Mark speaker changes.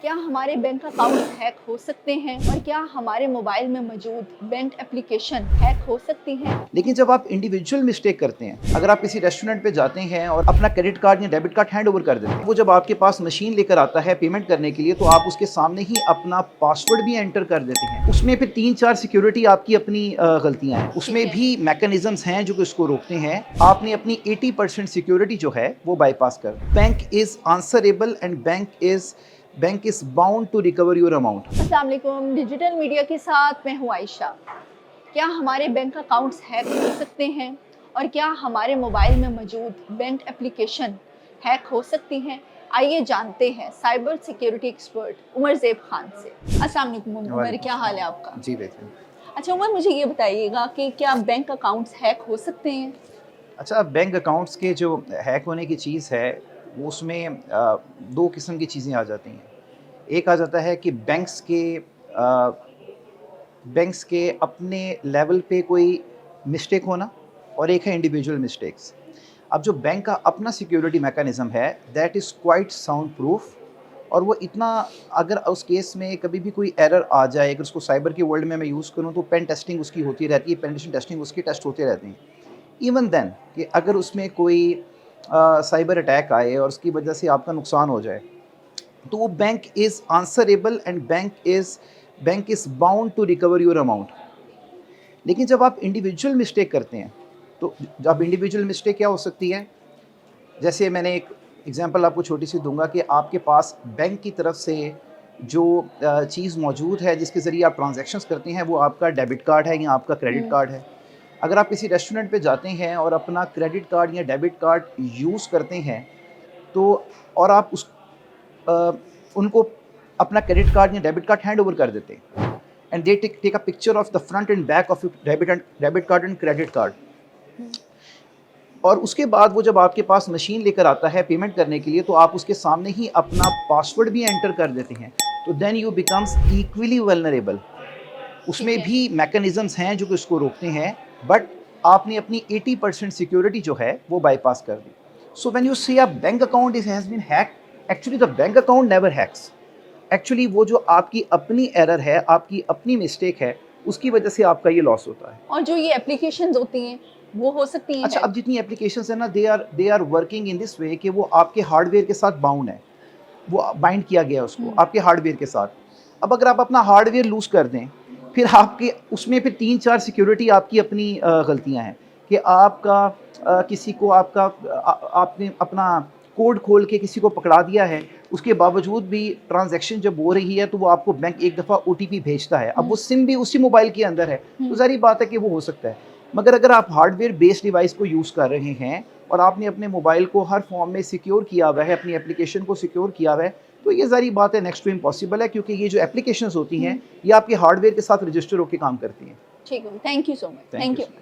Speaker 1: क्या हमारे bank account hack हो सकते हैं और क्या हमारे मोबाइल में मौजूद बैंक एप्लीकेशन हैक हो सकती हैं?
Speaker 2: लेकिन जब आप इंडिविजुअल मिस्टेक करते हैं, अगर आप किसी रेस्टोरेंट पे जाते हैं और अपना क्रेडिट कार्ड या डेबिट कार्ड हैंड ओवर कर देते हैं, वो जब आपके पास मशीन लेकर आता है पेमेंट करने के लिए, तो आप उसके सामने ही अपना पासवर्ड भी एंटर कर देते हैं। उसमें फिर 3-4 सिक्योरिटी आपकी अपनी गलतियां हैं, उसमें भी मैकेनिज्म्स हैं जो कि उसको रोकते हैं। आपने अपनी 80% सिक्योरिटी जो है वो बाईपास कर दी। Bank is answerable and bank is bound to recover your amount.
Speaker 1: अस्सलाम वालेकुम, डिजिटल मीडिया के साथ मैं हूँ आयशा। क्या हमारे बैंक अकाउंट्स हैक हो सकते हैं और क्या हमारे मोबाइल में मौजूद बैंक एप्लीकेशन हैक हो सकती हैं? आइए जानते हैं cyber security expert Umar Zeb Khan से। अस्सलाम वालेकुम उमर, क्या हाल है आपका?
Speaker 2: जी बेहतर।
Speaker 1: अच्छा उमर, मुझे ये बताइएगा कि क्या बैंक अकाउंट्स हैक हो सकते हैं?
Speaker 2: अच्छा, बैंक अकाउंट्स के जो हैक होने की चीज़ है, वो उसमें दो किस्म की चीज़ें आ जाती हैं। एक आ जाता है कि बैंक्स के अपने लेवल पे कोई मिस्टेक होना, और एक है इंडिविजुअल मिस्टेक्स। अब जो बैंक का अपना सिक्योरिटी मैकेनिज़्म है, that is quite sound proof, और वो इतना, अगर उस केस में कभी भी कोई एरर आ जाए, अगर उसको साइबर के वर्ल्ड में मैं यूज़ करूँ, तो पेन टेस्टिंग उसकी होती रहती है, पेनिट्रेशन टेस्टिंग उसकी टेस्ट होते रहते हैं। इवन देन कि अगर उसमें कोई साइबर अटैक आए और उसकी वजह से आपका नुकसान हो जाए, तो वो bank is answerable and bank is bound to recover your amount. लेकिन जब आप इंडिविजुअल मिस्टेक करते हैं, तो जब इंडिविजुअल मिस्टेक क्या हो सकती है, जैसे मैंने एक एग्जांपल आपको छोटी सी दूंगा कि आपके पास बैंक की तरफ से जो चीज़ मौजूद है जिसके ज़रिए आप ट्रांजैक्शंस करते हैं, वो आपका डेबिट कार्ड है या आपका क्रेडिट कार्ड है। अगर आप किसी रेस्टोरेंट पे जाते हैं और अपना क्रेडिट कार्ड या डेबिट कार्ड यूज़ करते हैं, तो और आप अ, उनको अपना क्रेडिट कार्ड या डेबिट कार्ड हैंड ओवर कर देते हैं, and they take a picture of the front and back of debit card and credit card, और उसके बाद वो जब आपके पास मशीन लेकर आता है पेमेंट करने के लिए, तो आप उसके सामने ही अपना पासवर्ड भी एंटर कर देते हैं, तो then you becomes equally vulnerable. उसमें
Speaker 1: ठीक है।
Speaker 2: भी मैकेनिज्म्स हैं जो कि उसको रोकते हैं, बट आपने अपनी 80% सिक्योरिटी जो है वो बाईपास कर दी। So when you see a bank account is has been hack, actually the bank account never hacks. Actually वो जो आपकी अपनी एरर है, आपकी अपनी मिस्टेक है, उसकी वजह से आपका ये लॉस होता है।
Speaker 1: और जो ये एप्लीकेशंस होती हैं वो हो सकती हैं
Speaker 2: अच्छा,
Speaker 1: हैक?
Speaker 2: अब जितनी एप्लीकेशंस है ना, they are working in this way कि वो आपके हार्डवेयर के साथ बाउंड है, वो बाइंड किया गया है उसको आपके हार्डवेयर के साथ। अब अगर आप अपना हार्डवेयर लूज कर दें, फिर आपके उसमें फिर 3-4 सिक्योरिटी आपकी अपनी गलतियां हैं कि आपका किसी को आपने अपना कोड खोल के किसी को पकड़ा दिया है, उसके बावजूद भी ट्रांजैक्शन जब हो रही है, तो वो आपको बैंक एक दफ़ा OTP भेजता है। अब वो सिम भी उसी मोबाइल के अंदर है, तो ज़ाहिर बात है कि वो हो सकता है। मगर अगर आप हार्डवेयर बेस्ड डिवाइस को यूज़ कर रहे हैं और आपने अपने मोबाइल को हर फॉर्म में सिक्योर किया हुआ है, अपनी एप्लीकेशन को सिक्योर किया हुआ है, तो ये ज़ाहिर बात है नेक्स्ट टू इम्पॉसिबल है, क्योंकि ये जो एप्लीकेशंस होती हैं, ये आपके हार्डवेयर के साथ रजिस्टर होकर काम करती हैं।
Speaker 1: ठीक है, thank you so much.
Speaker 2: Thank
Speaker 1: thank
Speaker 2: you.
Speaker 1: You.